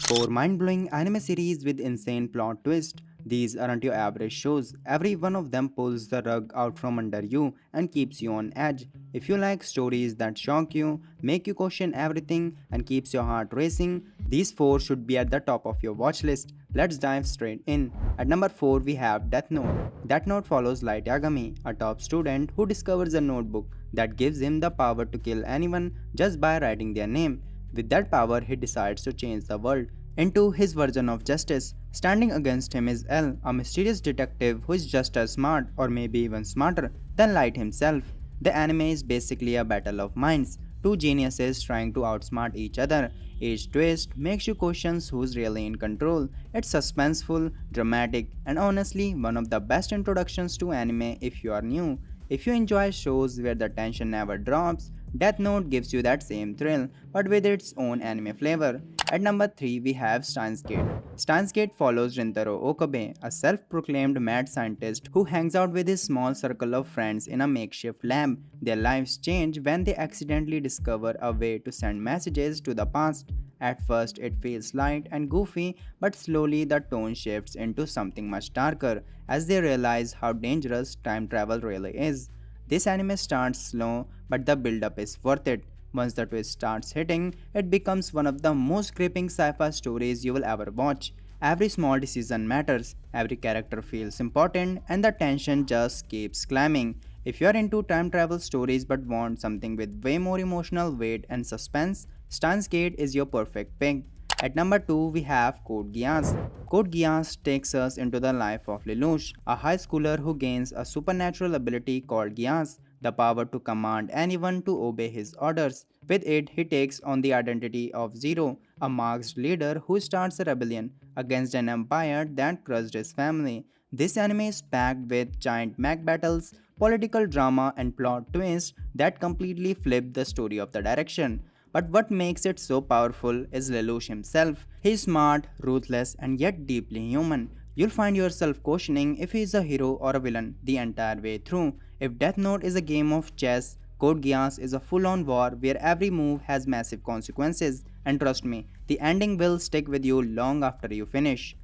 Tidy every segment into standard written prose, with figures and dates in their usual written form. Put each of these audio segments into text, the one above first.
4 mind-blowing anime series with insane plot twist. These aren't your average shows. Every one of them pulls the rug out from under you and keeps you on edge. If you like stories that shock you, make you question everything, and keeps your heart racing, these 4 should be at the top of your watch list. Let's dive straight in. At number 4 we have Death Note. Death Note follows Light Yagami, a top student who discovers a notebook that gives him the power to kill anyone just by writing their name. With that power, he decides to change the world into his version of justice. Standing against him is L, a mysterious detective who is just as smart, or maybe even smarter, than Light himself. The anime is basically a battle of minds, two geniuses trying to outsmart each other. Each twist makes you question who's really in control. It's suspenseful, dramatic, and honestly one of the best introductions to anime if you are new. If you enjoy shows where the tension never drops, Death Note gives you that same thrill, but with its own anime flavor. At number 3, we have steinsgate. Steinsgate follows Rintaro Okabe, a self-proclaimed mad scientist who hangs out with his small circle of friends in a makeshift lab. Their lives change when they accidentally discover a way to send messages to the past. At first, it feels light and goofy, but slowly the tone shifts into something much darker as they realize how dangerous time travel really is. This anime starts slow, but the build-up is worth it. Once the twist starts hitting, it becomes one of the most gripping sci-fi stories you will ever watch. Every small decision matters, every character feels important, and the tension just keeps climbing. If you are into time travel stories but want something with way more emotional weight and suspense, Steins Gate is your perfect pick. At number 2, we have Code Geass. Code Geass takes us into the life of Lelouch, a high schooler who gains a supernatural ability called Geass, the power to command anyone to obey his orders. With it, he takes on the identity of Zero, a masked leader who starts a rebellion against an empire that crushed his family. This anime is packed with giant mech battles, political drama, and plot twists that completely flip the story of the direction. But what makes it so powerful is Lelouch himself. He is smart, ruthless, and yet deeply human. You'll find yourself questioning if he is a hero or a villain the entire way through. If Death Note is a game of chess, Code Geass is a full-on war where every move has massive consequences. And trust me, the ending will stick with you long after you finish.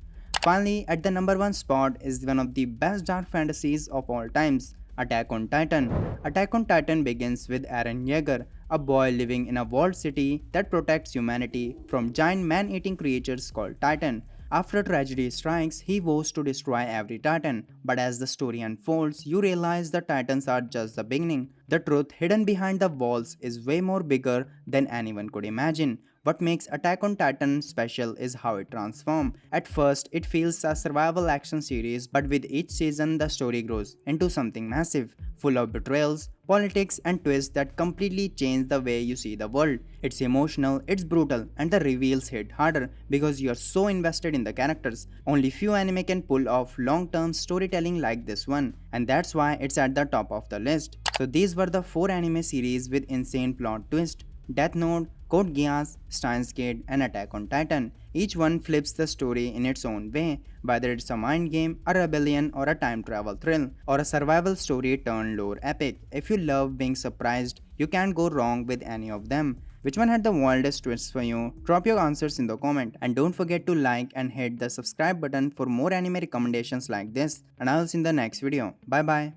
Finally, at the number 1 spot is one of the best dark fantasies of all times, Attack on Titan. Attack on Titan begins with Eren Yeager, a boy living in a walled city that protects humanity from giant man-eating creatures called Titan. After tragedy strikes, he vows to destroy every Titan, but as the story unfolds, you realize the Titans are just the beginning. The truth hidden behind the walls is way more bigger than anyone could imagine. What makes Attack on Titan special is how it transforms. At first, it feels a survival action series, but with each season, the story grows into something massive, full of betrayals, politics, and twists that completely change the way you see the world. It's emotional, it's brutal, and the reveals hit harder because you're so invested in the characters. Only few anime can pull off long-term storytelling like this one, and that's why it's at the top of the list. So these were the 4 anime series with insane plot twist. Death Note, Code Geass, Steins Gate, and Attack on Titan. Each one flips the story in its own way, whether it's a mind game, a rebellion, or a time travel thrill, or a survival story turned lore epic. If you love being surprised, you can't go wrong with any of them. Which one had the wildest twists for you? Drop your answers in the comment, and don't forget to like and hit the subscribe button for more anime recommendations like this, and I'll see you in the next video. Bye bye.